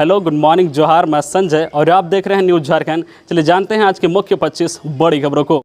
Hello, good morning, जोहार। मैं संजय और आप देख रहे हैं न्यूज़ झारखंड। चलिए जानते हैं आज के मुख्य 25 बड़ी खबरों को।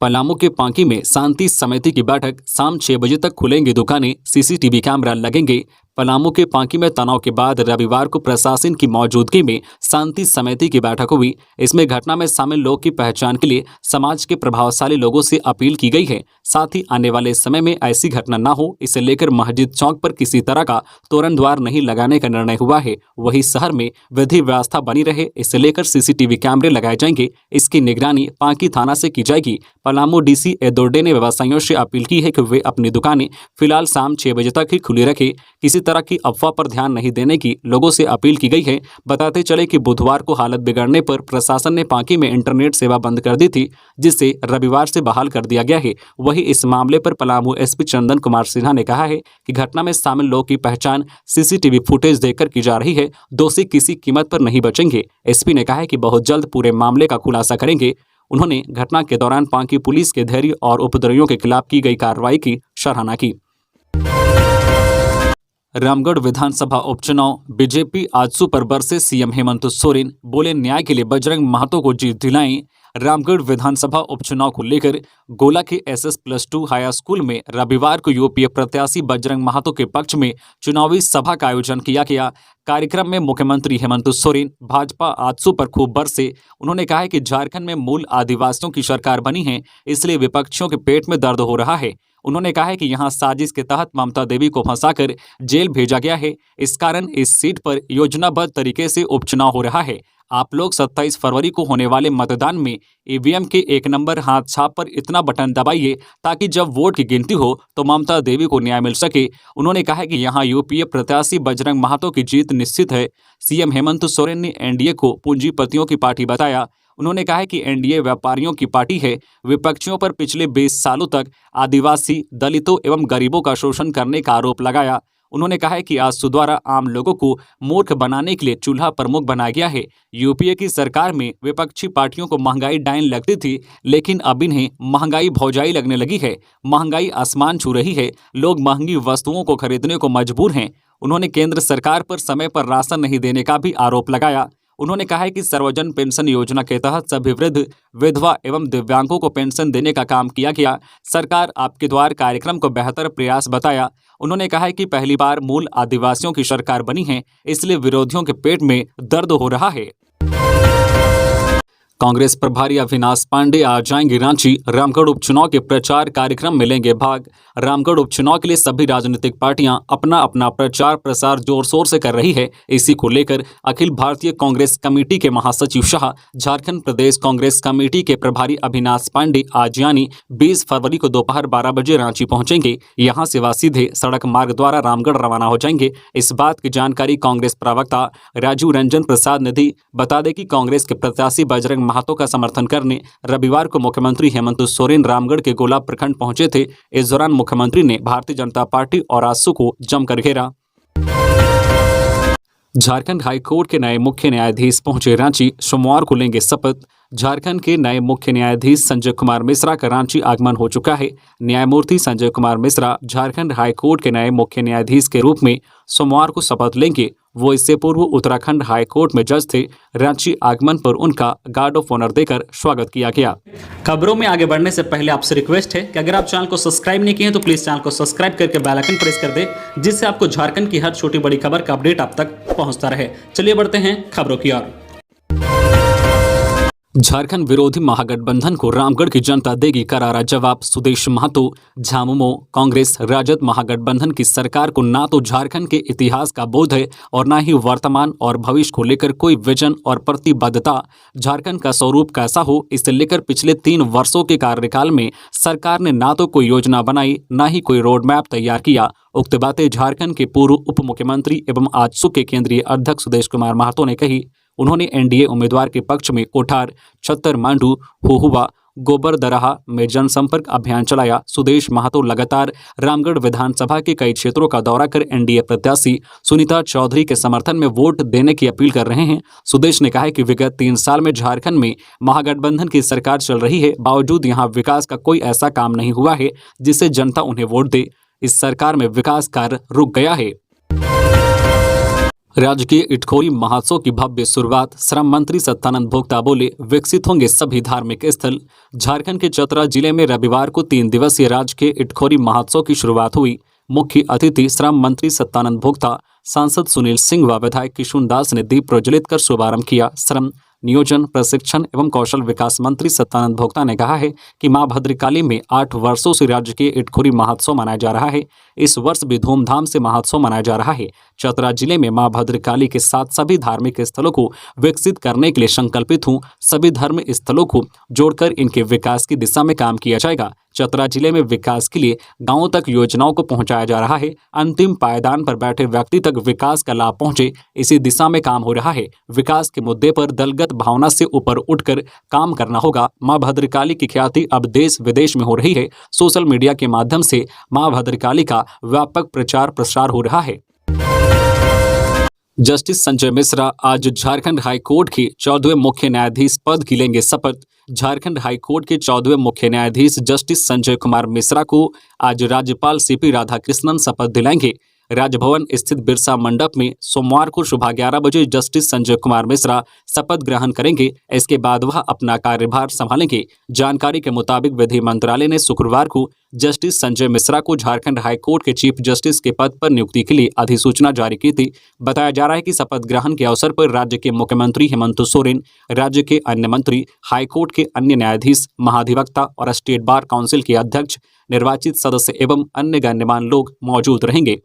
पलामू के पांकी में शांति समिति की बैठक। शाम 6 बजे तक खुलेंगी दुकानें, सीसीटीवी कैमरा लगेंगे। पलामू के पांकी में तनाव के बाद रविवार को प्रशासन की मौजूदगी में शांति समिति की बैठक हुई। इसमें घटना में शामिल लोग की पहचान के लिए समाज के प्रभावशाली लोगों से अपील की गई है। साथ ही आने वाले समय में ऐसी घटना न हो, इसे लेकर मस्जिद चौक पर किसी तरह का तोरण द्वार नहीं लगाने का निर्णय हुआ है। वहीं शहर में विधि व्यवस्था बनी रहे, इसे लेकर सीसीटीवी कैमरे लगाए जाएंगे। इसकी निगरानी पांकी थाना से की जाएगी। पलामू डीसी एदोर्डे ने व्यवसायियों से अपील की है कि वे अपनी दुकानें फिलहाल शाम 6 बजे तक ही खुली रखें। किसी तरह की अफवाह पर ध्यान नहीं देने की लोगों से अपील की गई है। बताते चले कि बुधवार को हालत बिगड़ने पर प्रशासन ने पांकी में इंटरनेट सेवा बंद कर दी थी, जिसे रविवार से बहाल कर दिया गया है। वहीं इस मामले पर पलामू एसपी चंदन कुमार सिन्हा ने कहा है कि घटना में शामिल लोगों की पहचान सीसीटीवी फुटेज देखकर की जा रही है। दोषी किसी कीमत पर नहीं बचेंगे। एसपी ने कहा है कि बहुत जल्द पूरे मामले का खुलासा करेंगे। उन्होंने घटना के दौरान पांकी पुलिस के धैर्य और उपद्रवियों के खिलाफ की गई कार्रवाई की सराहना की। रामगढ़ विधानसभा उपचुनाव, बीजेपी आजसू पर बरसे सीएम हेमंत सोरेन। बोले न्याय के लिए बजरंग महतो को जीत दिलाएं। रामगढ़ विधानसभा उपचुनाव को लेकर गोला के SS+2 हाई स्कूल में रविवार को यूपीए प्रत्याशी बजरंग महतो के पक्ष में चुनावी सभा का आयोजन किया गया। कार्यक्रम में मुख्यमंत्री हेमंत सोरेन भाजपा आजसू पर खूब बरसे। उन्होंने कहा है कि झारखंड में मूल आदिवासियों की सरकार बनी है, इसलिए विपक्षियों के पेट में दर्द हो रहा है। उन्होंने कहा है कि यहां साजिश के तहत ममता देवी को फंसाकर जेल भेजा गया है। इस कारण इस सीट पर योजनाबद्ध तरीके से उपचुनाव हो रहा है। आप लोग 27 फरवरी को होने वाले मतदान में ईवीएम के 1 नंबर हाथ छाप पर इतना बटन दबाइए ताकि जब वोट की गिनती हो तो ममता देवी को न्याय मिल सके। उन्होंने कहा है कि यहां यूपीए प्रत्याशी बजरंग महतो की जीत निश्चित है। सीएम हेमंत सोरेन ने एनडीए को पूंजीपतियों की पार्टी बताया। उन्होंने कहा है कि एनडीए व्यापारियों की पार्टी है। विपक्षियों पर पिछले 20 सालों तक आदिवासी, दलितों एवं गरीबों का शोषण करने का आरोप लगाया। उन्होंने कहा है कि आजसू द्वारा आम लोगों को मूर्ख बनाने के लिए चूल्हा प्रमुख बनाया गया है। यूपीए की सरकार में विपक्षी पार्टियों को महंगाई डायन लगती थी, लेकिन अब इन्हें महंगाई भौजाई लगने लगी है। महंगाई आसमान छू रही है। लोग महंगी वस्तुओं को खरीदने को मजबूर हैं। उन्होंने केंद्र सरकार पर समय पर राशन नहीं देने का भी आरोप लगाया। उन्होंने कहा है कि सर्वजन पेंशन योजना के तहत सभी वृद्ध, विधवा एवं दिव्यांगों को पेंशन देने का काम किया गया। सरकार आपके द्वार कार्यक्रम को बेहतर प्रयास बताया। उन्होंने कहा है कि पहली बार मूल आदिवासियों की सरकार बनी है, इसलिए विरोधियों के पेट में दर्द हो रहा है। कांग्रेस प्रभारी अविनाश पांडे आज जाएंगे रांची। रामगढ़ उपचुनाव के प्रचार कार्यक्रम में लेंगे भाग। रामगढ़ उपचुनाव के लिए सभी राजनीतिक पार्टियां अपना अपना प्रचार प्रसार जोर शोर से कर रही है। इसी को लेकर अखिल भारतीय कांग्रेस कमेटी के महासचिव शाह, झारखंड प्रदेश कांग्रेस कमेटी के प्रभारी अविनाश पांडे आज यानी 20 फरवरी को दोपहर 12 बजे रांची पहुंचेंगे। यहां से वह सीधे सड़क मार्ग द्वारा रामगढ़ रवाना हो जाएंगे। इस बात की जानकारी कांग्रेस प्रवक्ता राजीव रंजन प्रसाद ने दी। बता दें कि कांग्रेस के प्रत्याशी बजरंग महतो का समर्थन करने रविवार को मुख्यमंत्री हेमंत सोरेन रामगढ़ के गोला प्रखंड पहुंचे थे। इस दौरान मुख्यमंत्री ने भारतीय जनता पार्टी और आजसू को जमकर घेरा। झारखंड हाईकोर्ट के नए मुख्य न्यायाधीश पहुंचे रांची। सोमवार को लेंगे शपथ। झारखंड के नए मुख्य न्यायाधीश संजय कुमार मिश्रा का रांची आगमन हो चुका है। न्यायमूर्ति संजय कुमार मिश्रा झारखंड हाईकोर्ट के नए मुख्य न्यायाधीश के रूप में सोमवार को शपथ लेंगे। वो इससे पूर्व उत्तराखंड हाईकोर्ट में जज थे। रांची आगमन पर उनका गार्ड ऑफ ऑनर देकर स्वागत किया गया। खबरों में आगे बढ़ने से पहले आपसे रिक्वेस्ट है कि अगर आप चैनल को सब्सक्राइब नहीं किए हैं तो प्लीज चैनल को सब्सक्राइब करके बेल आइकन प्रेस कर दे, जिससे आपको झारखंड की हर छोटी बड़ी खबर का अपडेट आप तक पहुंचता रहे। चलिए बढ़ते हैं खबरों की ओर। झारखंड विरोधी महागठबंधन को रामगढ़ की जनता देगी करारा जवाब। सुदेश महतो, झामुमो, कांग्रेस राजद महागठबंधन की सरकार को ना तो झारखंड के इतिहास का बोध है और ना ही वर्तमान और भविष्य को लेकर कोई विजन और प्रतिबद्धता। झारखंड का स्वरूप कैसा हो, इसे लेकर पिछले 3 वर्षों के कार्यकाल में सरकार ने ना तो कोई योजना बनाई, ना ही कोई रोड मैप तैयार किया। उक्त बातें झारखंड के पूर्व उप मुख्यमंत्री एवं आजसू के केंद्रीय अध्यक्ष सुदेश कुमार महतो ने कही। उन्होंने एनडीए उम्मीदवार के पक्ष में कोठार, छत्तर मांडू, हुहुआ, गोबर दराहा में जनसंपर्क अभियान चलाया। सुदेश महतो लगातार रामगढ़ विधानसभा के कई क्षेत्रों का दौरा कर एनडीए प्रत्याशी सुनीता चौधरी के समर्थन में वोट देने की अपील कर रहे हैं। सुदेश ने कहा कि विगत 3 साल में झारखंड में महागठबंधन की सरकार चल रही है, बावजूद यहां विकास का कोई ऐसा काम नहीं हुआ है जिससे जनता उन्हें वोट दे। इस सरकार में विकास कार्य रुक गया है। राज्य के इटखोरी महोत्सव की भव्य शुरुआत। श्रम मंत्री सत्यानंद भोक्ता बोले, विकसित होंगे सभी धार्मिक स्थल। झारखंड के चतरा जिले में रविवार को 3 दिवसीय राज्य के इटखोरी महोत्सव की शुरुआत हुई। मुख्य अतिथि श्रम मंत्री सत्यानंद भोक्ता, सांसद सुनील सिंह व विधायक किशुन दास ने दीप प्रज्वलित कर शुभारंभ किया। श्रम नियोजन, प्रशिक्षण एवं कौशल विकास मंत्री सत्यानंद भोक्ता ने कहा है कि मां भद्रकाली में 8 वर्षों से राज्य के इटखोरी महोत्सव मनाया जा रहा है। इस वर्ष भी धूमधाम से महोत्सव मनाया जा रहा है। चतरा जिले में मां भद्रकाली के साथ सभी धार्मिक स्थलों को विकसित करने के लिए संकल्पित हूं। सभी धर्म स्थलों को जोड़कर इनके विकास की दिशा में काम किया जाएगा। चतरा जिले में विकास के लिए गांवों तक योजनाओं को पहुंचाया जा रहा है। अंतिम पायदान पर बैठे व्यक्ति तक विकास का लाभ पहुंचे, इसी दिशा में काम हो रहा है। विकास के मुद्दे पर दलगत भावना से ऊपर उठकर काम करना होगा। मां भद्रकाली की ख्याति अब देश विदेश में हो रही है। सोशल मीडिया के माध्यम से मां भद्रकाली का व्यापक प्रचार प्रसार हो रहा है। जस्टिस संजय मिश्रा आज झारखंड हाई कोर्ट के 14वें मुख्य न्यायाधीश पद की लेंगे शपथ। झारखंड हाई कोर्ट के 14वें मुख्य न्यायाधीश जस्टिस संजय कुमार मिश्रा को आज राज्यपाल सीपी राधाकृष्णन शपथ दिलाएंगे। राजभवन स्थित बिरसा मंडप में सोमवार को सुबह 11 बजे जस्टिस संजय कुमार मिश्रा शपथ ग्रहण करेंगे। इसके बाद वह अपना कार्यभार संभालेंगे। जानकारी के मुताबिक विधि मंत्रालय ने शुक्रवार को जस्टिस संजय मिश्रा को झारखंड हाई कोर्ट के चीफ जस्टिस के पद पर नियुक्ति के लिए अधिसूचना जारी की थी। बताया जा रहा है कि शपथ ग्रहण के अवसर पर राज्य के मुख्यमंत्री हेमंत सोरेन, राज्य के अन्य मंत्री, हाई कोर्ट के अन्य न्यायाधीश, महाधिवक्ता और स्टेट बार काउंसिल के अध्यक्ष, निर्वाचित सदस्य एवं अन्य गण्यमान्य लोग मौजूद रहेंगे।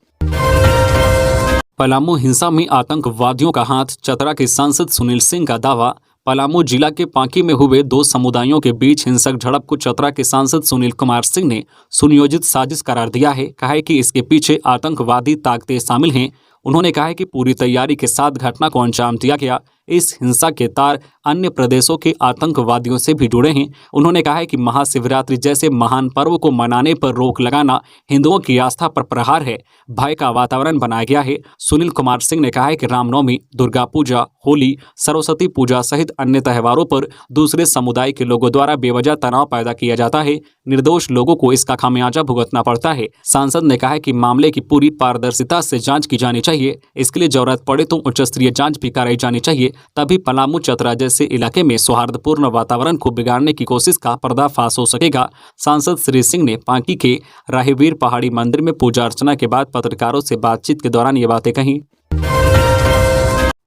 पलामू हिंसा में आतंकवादियों का हाथ, चतरा के सांसद सुनील सिंह का दावा। पलामू जिला के पांकी में हुए 2 समुदायों के बीच हिंसक झड़प को चतरा के सांसद सुनील कुमार सिंह ने सुनियोजित साजिश करार दिया है। कहा है कि इसके पीछे आतंकवादी ताकतें शामिल हैं। उन्होंने कहा है कि पूरी तैयारी के साथ घटना को अंजाम दिया गया। इस हिंसा के तार अन्य प्रदेशों के आतंकवादियों से भी जुड़े हैं। उन्होंने कहा है कि महाशिवरात्रि जैसे महान पर्व को मनाने पर रोक लगाना हिंदुओं की आस्था पर प्रहार है। भय का वातावरण बनाया गया है। सुनील कुमार सिंह ने कहा है कि रामनवमी, दुर्गा पूजा, होली, सरस्वती पूजा सहित अन्य त्योहारों पर दूसरे समुदाय के लोगों द्वारा बेवजह तनाव पैदा किया जाता है। निर्दोष लोगों को इसका खामियाजा भुगतना पड़ता है। सांसद ने कहा है कि मामले की पूरी पारदर्शिता से जांच की जानी चाहिए। इसके लिए जरूरत पड़े तो उच्च स्तरीय जांच भी कराई जानी चाहिए, तभी पलामू चतरा जैसे इलाके में सौहार्दपूर्ण वातावरण को बिगाड़ने की कोशिश का पर्दाफाश हो सकेगा। सांसद श्री सिंह ने पांकी के राहीवीर पहाड़ी मंदिर में पूजा अर्चना के बाद पत्रकारों से बातचीत के दौरान ये बातें कहीं।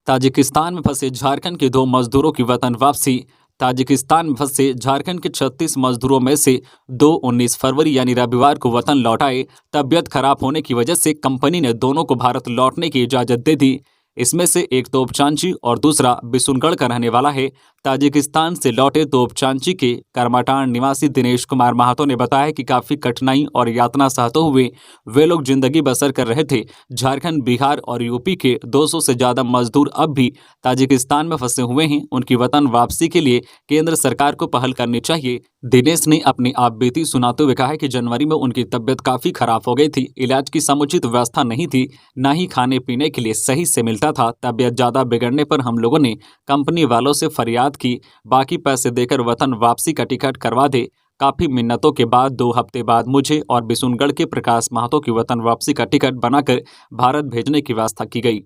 ताजिकिस्तान में फंसे झारखंड के 2 मजदूरों की वतन वापसी। ताजिकिस्तान में फंसे झारखंड के 36 मजदूरों में से 2 19 फरवरी यानी रविवार को वतन लौटाए। तबियत खराब होने की वजह से कंपनी ने दोनों को भारत लौटने की इजाजत दे दी। इसमें से एक तोपचांची और दूसरा बिशुनगढ़ का रहने वाला है। ताजिकिस्तान से लौटे तोपचांची के करमाटान निवासी दिनेश कुमार महातो ने बताया कि काफ़ी कठिनाई और यातना सहते हुए वे लोग जिंदगी बसर कर रहे थे। झारखंड, बिहार और यूपी के 200 से ज़्यादा मजदूर अब भी ताजिकिस्तान में फंसे हुए हैं। उनकी वतन वापसी के लिए केंद्र सरकार को पहल करनी चाहिए। दिनेश ने अपनी आपबीती सुनाते हुए कहा कि जनवरी में उनकी तबियत काफ़ी खराब हो गई थी। इलाज की समुचित व्यवस्था नहीं थी, ना ही खाने पीने के लिए सही से मिलता था। तबियत ज़्यादा बिगड़ने पर हम लोगों ने कंपनी वालों से फरियाद की, बाकी पैसे देकर वतन वापसी का टिकट करवा दे। काफ़ी मिन्नतों के बाद 2 हफ्ते बाद मुझे और बिशुनगढ़ के प्रकाश महातो की वतन वापसी का टिकट बनाकर भारत भेजने की व्यवस्था की गई।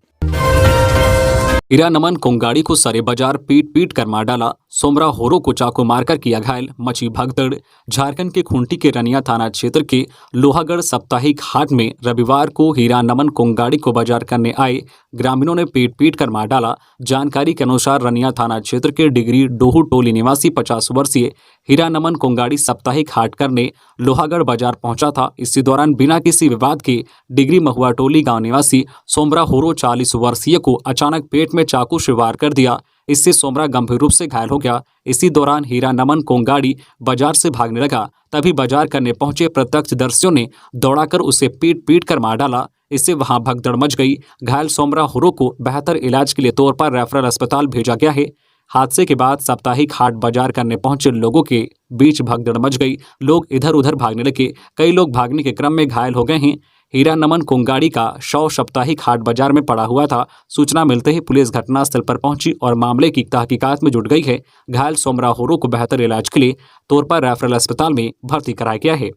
हीरा नमन कोंगाड़ी को सरे बाजार पीट कर मार डाला। सोमरा होरो को चाकू मारकर किया घायल, मची भगदड़। झारखंड के खूंटी के रनिया थाना क्षेत्र के लोहागढ़ साप्ताहिक हाट में रविवार को हीरा नमन कोंगाड़ी को बाजार करने आए ग्रामीणों ने पीट कर मार डाला। जानकारी के अनुसार रनिया थाना क्षेत्र के डिगरी डोहू टोली निवासी 50 वर्षीय हीरा नमन कोंगाड़ी साप्ताहिक हाट करने लोहागढ़ बाजार पहुंचा था। इसी दौरान बिना किसी विवाद के डिगरी महुआ टोली गांव निवासी सोमरा होरो 40 वर्षीय को अचानक पेट में चाकू से वार कर दिया। इससे सोमरा गंभीर रूप से घायल हो गया। इसी दौरान हीरा नमन कोंगाड़ी बाजार से भागने लगा। तभी बाजार करने पहुंचे प्रत्यक्षदर्शियों ने दौड़ाकर उसे पीट कर मार डाला। इससे वहां भगदड़ मच गई। घायल सोमरा होरो को बेहतर इलाज के लिए तौर पर रेफरल अस्पताल भेजा गया है। हादसे के बाद साप्ताहिक हाट बाजार करने पहुंचे लोगों के बीच भगदड़ मच गई। लोग इधर उधर भागने लगे। कई लोग भागने के क्रम में घायल हो गए हैं। हीरा नमन कोंगाड़ी का शव साप्ताहिक हाट बाजार में पड़ा हुआ था। सूचना मिलते ही पुलिस घटनास्थल पर पहुंची और मामले की तहकीकात में जुट गई है। घायल सोमरा होरो को बेहतर इलाज के लिए तौर पर रेफरल अस्पताल में भर्ती कराया गया है।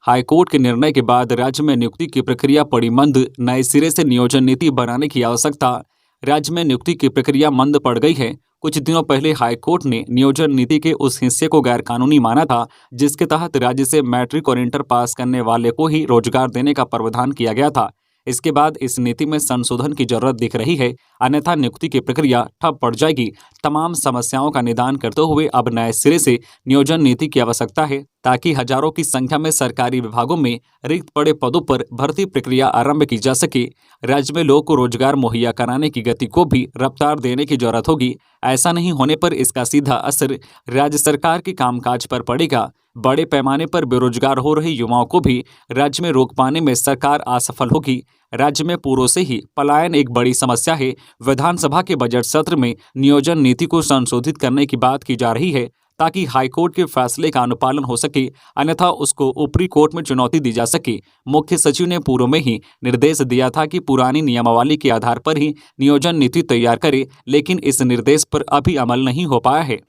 हाईकोर्ट के निर्णय के बाद राज्य में नियुक्ति की प्रक्रिया पड़ी मंद, नए सिरे से नियोजन नीति बनाने की आवश्यकता। राज्य में नियुक्ति की प्रक्रिया मंद पड़ गई है। कुछ दिनों पहले हाईकोर्ट ने नियोजन नीति के उस हिस्से को गैरकानूनी माना था जिसके तहत राज्य से मैट्रिक और इंटर पास करने वाले को ही रोजगार देने का प्रावधान किया गया था। इसके बाद इस नीति में संशोधन की जरूरत दिख रही है, अन्यथा नियुक्ति की प्रक्रिया ठप पड़ जाएगी। तमाम समस्याओं का निदान करते हुए अब नए सिरे से नियोजन नीति की आवश्यकता है ताकि हजारों की संख्या में सरकारी विभागों में रिक्त पड़े पदों पर भर्ती प्रक्रिया आरंभ की जा सके। राज्य में लोगों को रोजगार मुहैया कराने की गति को भी रफ्तार देने की जरूरत होगी। ऐसा नहीं होने पर इसका सीधा असर राज्य सरकार के कामकाज पर पड़ेगा। बड़े पैमाने पर बेरोजगार हो रहे युवाओं को भी राज्य में रोक पाने में सरकार असफल होगी। राज्य में पूर्व से ही पलायन एक बड़ी समस्या है। विधानसभा के बजट सत्र में नियोजन नीति को संशोधित करने की बात की जा रही है ताकि हाईकोर्ट के फैसले का अनुपालन हो सके, अन्यथा उसको ऊपरी कोर्ट में चुनौती दी जा सके। मुख्य सचिव ने पूर्व में ही निर्देश दिया था कि पुरानी नियमावली के आधार पर ही नियोजन नीति तैयार करे, लेकिन इस निर्देश पर अभी अमल नहीं हो पाया है।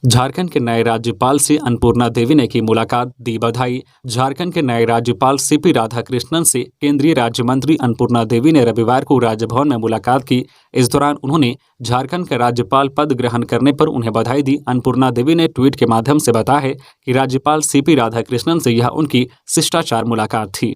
झारखंड के नए राज्यपाल से अन्नपूर्णा देवी ने की मुलाकात, दी बधाई। झारखंड के नए राज्यपाल सीपी राधाकृष्णन से केंद्रीय राज्य मंत्री अन्नपूर्णा देवी ने रविवार को राजभवन में मुलाकात की। इस दौरान उन्होंने झारखंड के राज्यपाल पद ग्रहण करने पर उन्हें बधाई दी। अन्नपूर्णा देवी ने ट्वीट के माध्यम से बताया है कि राज्यपाल सीपी राधाकृष्णन से यह उनकी शिष्टाचार मुलाकात थी।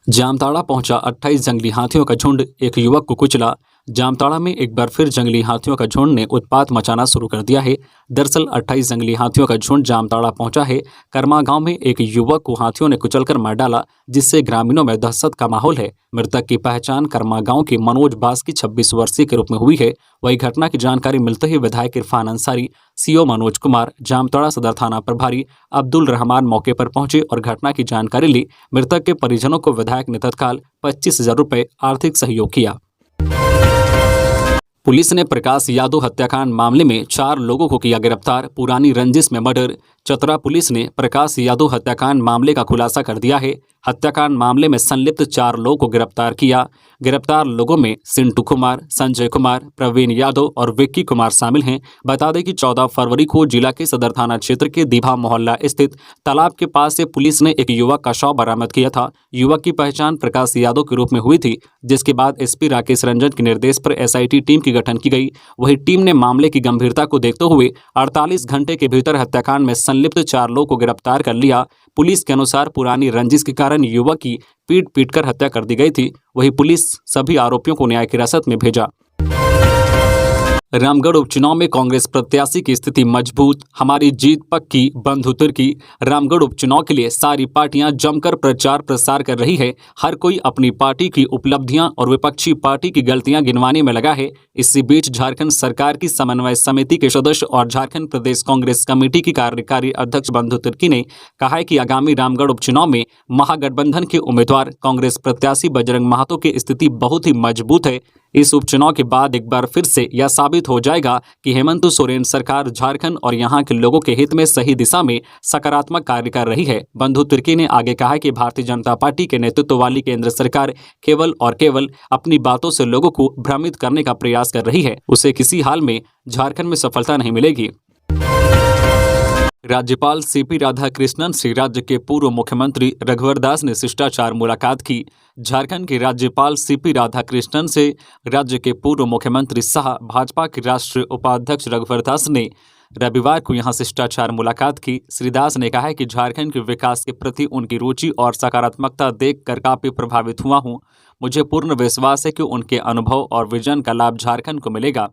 जामताड़ा पहुंचा 28 जंगली हाथियों का झुंड, एक युवक को कुचला। जामताड़ा में एक बार फिर जंगली हाथियों का झुंड ने उत्पात मचाना शुरू कर दिया है। दरअसल 28 जंगली हाथियों का झुंड जामताड़ा पहुंचा है। कर्मा गांव में एक युवक को हाथियों ने कुचलकर मार डाला, जिससे ग्रामीणों में दहशत का माहौल है। मृतक की पहचान कर्मा गांव के मनोज बास की 26 वर्षीय के रूप में हुई है। वही घटना की जानकारी मिलते ही विधायक इरफान अंसारी, सीओ मनोज कुमार, जामताड़ा सदर थाना प्रभारी अब्दुल रहमान मौके पर पहुंचे और घटना की जानकारी ली। मृतक के परिजनों को विधायक ने तत्काल 25,000 रुपये आर्थिक सहयोग किया। पुलिस ने प्रकाश यादव हत्याकांड मामले में 4 लोगों को किया गिरफ्तार, पुरानी रंजिश में मर्डर। चतरा पुलिस ने प्रकाश यादव हत्याकांड मामले का खुलासा कर दिया है। हत्याकांड मामले में संलिप्त 4 लोगों को गिरफ्तार किया। गिरफ्तार लोगों में सिंटू कुमार, संजय कुमार, प्रवीण यादव और विक्की कुमार शामिल हैं। बता दें कि 14 फरवरी को जिला के सदर थाना क्षेत्र के दीभा मोहल्ला स्थित तालाब के पास से पुलिस ने एक युवक का शव बरामद किया था। युवक की पहचान प्रकाश यादव के रूप में हुई थी, जिसके बाद एसपी राकेश रंजन के निर्देश पर एसआईटी टीम की गठन की गई। वही टीम ने मामले की गंभीरता को देखते हुए 48 घंटे के भीतर हत्याकांड में संलिप्त 4 लोगों को गिरफ्तार कर लिया। पुलिस के अनुसार पुरानी रंजिश के कारण युवक की पीट कर हत्या कर दी गई थी। वही पुलिस सभी आरोपियों को न्यायिक हिरासत में भेजा। रामगढ़ उपचुनाव में कांग्रेस प्रत्याशी की स्थिति मजबूत, हमारी जीत पक्की, बंद उतर की। रामगढ़ उपचुनाव के लिए सारी पार्टियां जमकर प्रचार प्रसार कर रही है। हर कोई अपनी पार्टी की उपलब्धियां और विपक्षी पार्टी की गलतियां गिनवाने में लगा है। इसी बीच झारखंड सरकार की समन्वय समिति के सदस्य और झारखंड प्रदेश कांग्रेस कमेटी की कार्यकारी अध्यक्ष बंधु तिर्की ने कहा है कि आगामी रामगढ़ उपचुनाव में महागठबंधन के उम्मीदवार कांग्रेस प्रत्याशी बजरंग महतो की स्थिति बहुत ही मजबूत है। इस उपचुनाव के बाद एक बार फिर से यह साबित हो जाएगा कि हेमंत सोरेन सरकार झारखंड और यहां के लोगों के हित में सही दिशा में सकारात्मक कार्य कर रही है। बंधु तिर्की ने आगे कहा कि भारतीय जनता पार्टी के नेतृत्व वाली केंद्र सरकार केवल और केवल अपनी बातों से लोगों को भ्रमित करने का प्रयास कर रही है। उसे किसी हाल में झारखंड में सफलता नहीं मिलेगी। राज्यपाल सीपी राधाकृष्णन से राज्य के पूर्व मुख्यमंत्री रघुवर दास ने शिष्टाचार मुलाकात की। झारखंड के राज्यपाल सीपी राधाकृष्णन से राज्य के पूर्व मुख्यमंत्री सह भाजपा के राष्ट्रीय उपाध्यक्ष रघुवर दास ने रविवार को यहां शिष्टाचार मुलाकात की। श्री दास ने कहा है कि झारखंड के विकास के प्रति उनकी रुचि और सकारात्मकता देखकर काफी प्रभावित हुआ हूं। मुझे पूर्ण विश्वास है कि उनके अनुभव और विजन का लाभ झारखंड को मिलेगा।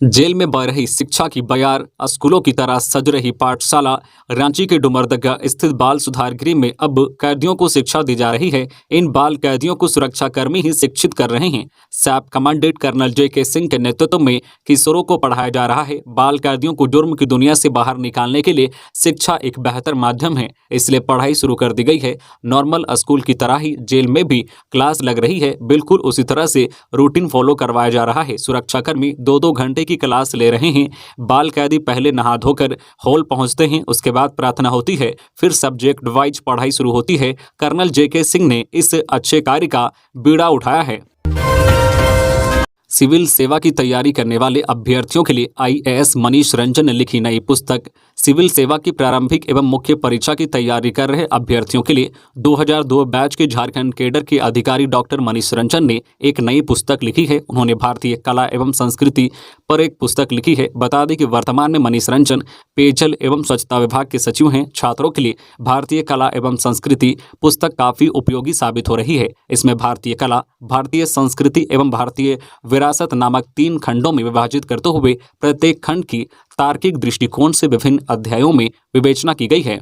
जेल में बह रही शिक्षा की बयार, स्कूलों की तरह सज रही पाठशाला। रांची के डुमरदगा स्थित बाल सुधार गृह में अब कैदियों को शिक्षा दी जा रही है। इन बाल कैदियों को सुरक्षाकर्मी ही शिक्षित कर रहे हैं। सैप कमांडेंट कर्नल JK सिंह के नेतृत्व में किशोरों को पढ़ाया जा रहा है। बाल कैदियों को जुर्म की दुनिया से बाहर निकालने के लिए शिक्षा एक बेहतर माध्यम है, इसलिए पढ़ाई शुरू कर दी गई है। नॉर्मल स्कूल की तरह ही जेल में भी क्लास लग रही है। बिल्कुल उसी तरह से रूटीन फॉलो करवाया जा रहा है। सुरक्षाकर्मी 2-2 घंटे की क्लास ले रहे हैं। बाल कैदी पहले नहा धोकर हॉल पहुंचते हैं, उसके बाद प्रार्थना होती है, फिर सब्जेक्ट वाइज पढ़ाई शुरू होती है। कर्नल JK सिंह ने इस अच्छे कार्य का बीड़ा उठाया है। सिविल सेवा की तैयारी करने वाले अभ्यर्थियों के लिए आईएएस मनीष रंजन ने लिखी नई पुस्तक। सिविल सेवा की प्रारंभिक एवं मुख्य परीक्षा की तैयारी कर रहे अभ्यर्थियों के लिए 2002 बैच के झारखंड कैडर के अधिकारी डॉक्टर मनीष रंजन ने एक नई पुस्तक लिखी है। उन्होंने भारतीय कला एवं संस्कृति पर एक पुस्तक लिखी है। बता दें कि वर्तमान में मनीष रंजन पेयजल एवं स्वच्छता विभाग के सचिव हैं। छात्रों के लिए भारतीय कला एवं संस्कृति पुस्तक काफी उपयोगी साबित हो रही है। इसमें भारतीय कला, भारतीय संस्कृति एवं भारतीय विरासत नामक 3 खंडों में विभाजित करते हुए प्रत्येक खंड की तार्किक दृष्टिकोण से विभिन्न अध्यायों में विवेचना की गई है।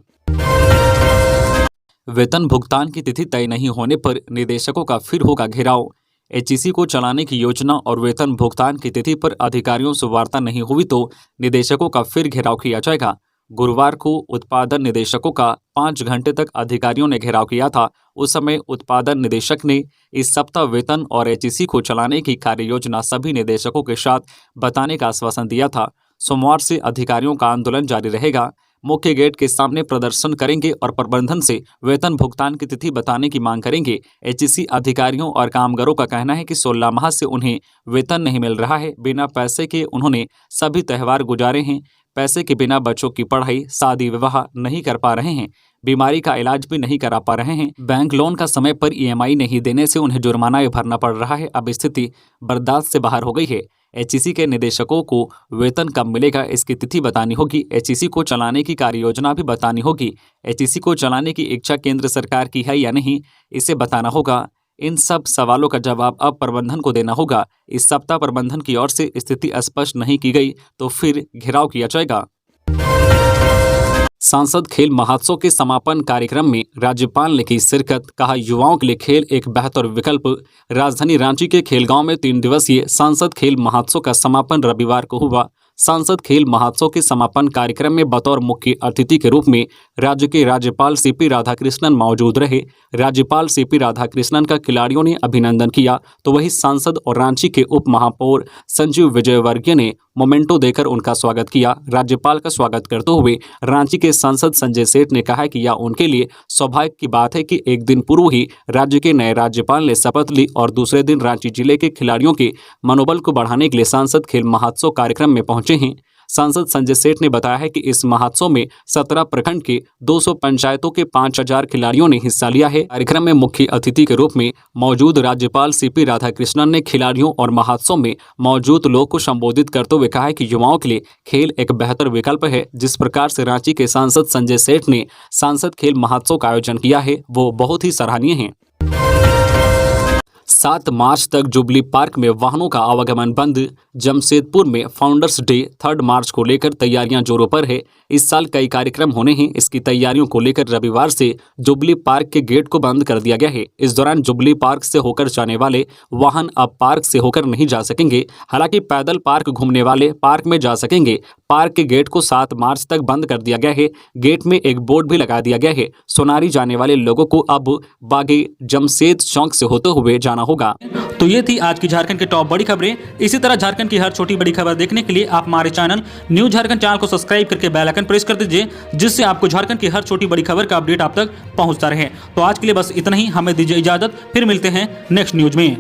वेतन भुगतान की तिथि तय नहीं होने पर निदेशकों का फिर होगा घेराव। एचईसी को चलाने की योजना और वेतन भुगतान की तिथि पर अधिकारियों से वार्ता नहीं हुई तो निदेशकों का फिर घेराव किया जाएगा। गुरुवार को उत्पादन निदेशकों का 5 घंटे तक अधिकारियों ने घेराव किया था। उस समय उत्पादन निदेशक ने इस सप्ताह वेतन और एचईसी को चलाने की कार्य योजना सभी निदेशकों के साथ बताने का आश्वासन दिया था। सोमवार से अधिकारियों का आंदोलन जारी रहेगा। मुख्य गेट के सामने प्रदर्शन करेंगे और प्रबंधन से वेतन भुगतान की तिथि बताने की मांग करेंगे। एचईसी अधिकारियों और कामगारों का कहना है कि 16 माह से उन्हें वेतन नहीं मिल रहा है। बिना पैसे के उन्होंने सभी त्यौहार गुजारे हैं। पैसे के बिना बच्चों की पढ़ाई, शादी विवाह नहीं कर पा रहे हैं। बीमारी का इलाज भी नहीं करा पा रहे हैं। बैंक लोन का समय पर ईएमआई नहीं देने से उन्हें जुर्माना भी भरना पड़ रहा है। अब स्थिति बर्दाश्त से बाहर हो गई है। एचईसी के निदेशकों को वेतन कब मिलेगा इसकी तिथि बतानी होगी। एचईसी को चलाने की कार्य योजना भी बतानी होगी। एचईसी को चलाने की इच्छा केंद्र सरकार की है या नहीं, इसे बताना होगा। इन सब सवालों का जवाब अब प्रबंधन को देना होगा। इस सप्ताह प्रबंधन की ओर से स्थिति स्पष्ट नहीं की गई तो फिर घेराव किया जाएगा। सांसद खेल महोत्सव के समापन कार्यक्रम में राज्यपाल ने की शिरकत। कहा, युवाओं के लिए खेल एक बेहतर विकल्प। राजधानी रांची के खेलगांव में 3 दिवसीय सांसद खेल महोत्सव का समापन रविवार को हुआ। सांसद खेल महोत्सव के समापन कार्यक्रम में बतौर मुख्य अतिथि के रूप में राज्य के राज्यपाल सीपी राधाकृष्णन मौजूद रहे। राज्यपाल सीपी राधाकृष्णन का खिलाड़ियों ने अभिनंदन किया तो वही सांसद और रांची के उप महापौर संजीव विजयवर्गीय ने मोमेंटो देकर उनका स्वागत किया। राज्यपाल का स्वागत करते हुए रांची के सांसद संजय सेठ ने कहा कि यह उनके लिए सौभाग्य की बात है कि एक दिन पूर्व ही राज्य के नए राज्यपाल ने शपथ ली और दूसरे दिन रांची जिले के खिलाड़ियों के मनोबल को बढ़ाने के लिए सांसद खेल महोत्सव कार्यक्रम में पहुंचे हैं। सांसद संजय सेठ ने बताया है कि इस महोत्सव में 17 प्रखंड के 200 पंचायतों के 5000 खिलाड़ियों ने हिस्सा लिया है। कार्यक्रम में मुख्य अतिथि के रूप में मौजूद राज्यपाल सीपी राधाकृष्णन ने खिलाड़ियों और महोत्सव में मौजूद लोगों को संबोधित करते हुए कहा है कि युवाओं के लिए खेल एक बेहतर विकल्प है। जिस प्रकार से रांची के सांसद संजय सेठ ने सांसद खेल महोत्सव का आयोजन किया है वो बहुत ही सराहनीय है। 7 मार्च तक जुबली पार्क में वाहनों का आवागमन बंद। जमशेदपुर में फाउंडर्स डे 3 मार्च को लेकर तैयारियां जोरों पर है। इस साल कई कार्यक्रम होने हैं। इसकी तैयारियों को लेकर रविवार से जुबली पार्क के गेट को बंद कर दिया गया है। इस दौरान जुबली पार्क से होकर जाने वाले वाहन अब पार्क से होकर नहीं जा सकेंगे। हालांकि पैदल पार्क घूमने वाले पार्क में जा सकेंगे। पार्क के गेट को 7 मार्च तक बंद कर दिया गया है। गेट में एक बोर्ड भी लगा दिया गया है। सोनारी जाने वाले लोगों को अब बागी जमशेद चौक से होते हुए जाना होगा। तो ये थी आज की झारखंड की टॉप बड़ी खबरें। इसी तरह झारखंड की हर छोटी बड़ी खबर देखने के लिए आप हमारे चैनल न्यूज झारखंड चैनल को सब्सक्राइब करके बेल आइकन प्रेस कर दीजिए, जिससे आपको झारखंड की हर छोटी बड़ी खबर का अपडेट आप तक पहुंचता रहे। तो आज के लिए बस इतना ही। हमें दीजिए इजाजत, फिर मिलते हैं नेक्स्ट न्यूज में।